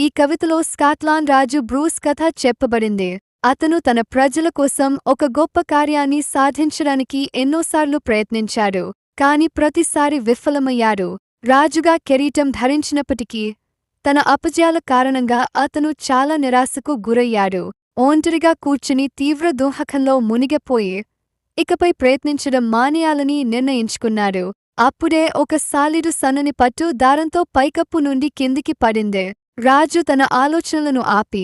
ఈ కవితలో స్కాట్లాండ్ రాజు బ్రూస్ కథ చెప్పబడింది. అతను తన ప్రజల కోసం ఒక గొప్ప కార్యాన్ని సాధించడానికి ఎన్నోసార్లు ప్రయత్నించాడు, కాని ప్రతిసారి విఫలమయ్యాడు. రాజుగా కిరీటం ధరించినప్పటికీ తన అపజయాల కారణంగా అతను చాలా నిరాశకు గురయ్యాడు. ఒంటరిగా కూర్చుని తీవ్ర దుఃఖంలో మునిగిపోయి ఇకపై ప్రయత్నించడం మానేయాలని నిర్ణయించుకున్నాడు. అప్పుడే ఒక సాలీడు సన్నని పట్టు దారంతో పైకప్పు నుండి కిందికి పడింది. రాజు తన ఆలోచనలను ఆపి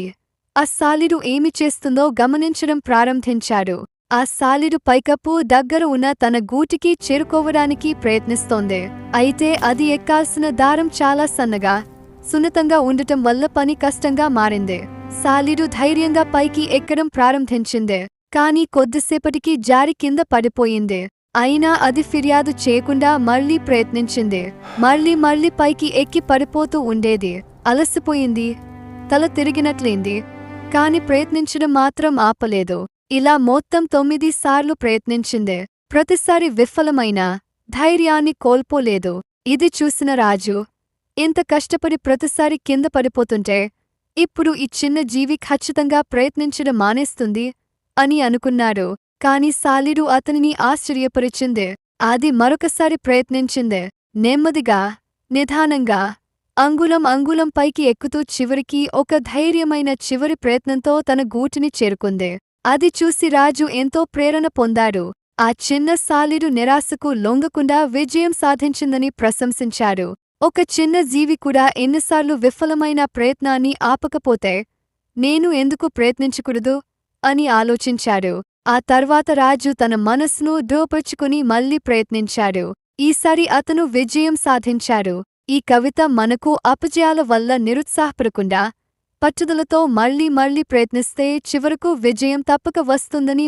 ఆ సాలీడు ఏమి చేస్తుందో గమనించడం ప్రారంభించాడు. ఆ సాలీడు పైకప్పు దగ్గర ఉన్న తన గూటికి చేరుకోవడానికి ప్రయత్నిస్తోంది. అయితే అది ఎక్కాల్సిన దారం చాలా సన్నగా, సున్నితంగా ఉండటం వల్ల పని కష్టంగా మారింది. సాలీడు ధైర్యంగా పైకి ఎక్కడం ప్రారంభించింది, కాని కొద్దిసేపటికి జారి కింద పడిపోయింది. అయినా అది ఫిర్యాదు చేయకుండా మళ్లీ ప్రయత్నించింది. మళ్లీ పైకి ఎక్కి పడిపోతూ ఉండేది. అలసిపోయింది, తల తిరిగినట్లయింది, కాని ప్రయత్నించడం మాత్రం ఆపలేదు. ఇలా మొత్తం 9 సార్లు ప్రయత్నించింది. ప్రతిసారి విఫలమైనా ధైర్యాన్ని కోల్పోలేదు. ఇది చూసిన రాజు ఇంత కష్టపడి ప్రతిసారి కింద పడిపోతుంటే ఇప్పుడు ఈ చిన్న జీవి ఖచ్చితంగా ప్రయత్నించడం మానేస్తుంది అని అనుకున్నాడు. కాని సాలీడు అతనిని ఆశ్చర్యపరిచింది. అది మరొకసారి ప్రయత్నించింది. నెమ్మదిగా, నిదానంగా, అంగుళం పైకి ఎక్కుతూ చివరికి ఒక ధైర్యమైన చివరి ప్రయత్నంతో తన గూటిని చేరుకుంది. అది చూసి రాజు ఎంతో ప్రేరణ పొందాడు. ఆ చిన్న సాలీడు నిరాశకు లొంగకుండా విజయం సాధించిందని ప్రశంసించాడు. ఒక చిన్న జీవి కూడా ఎన్నిసార్లు విఫలమైన ప్రయత్నాన్ని ఆపకపోతే నేను ఎందుకు ప్రయత్నించకూడదు అని ఆలోచించాడు. ఆ తర్వాత రాజు తన మనస్సును దృఢపరుచుకుని మళ్లీ ప్రయత్నించాడు. ఈసారి అతను విజయం సాధించాడు. ఈ కవిత మనకు అపజయాల వల్ల నిరుత్సాహపడకుండా పట్టుదలతో మళ్లీ ప్రయత్నిస్తే చివరకు విజయం తప్పక వస్తుందని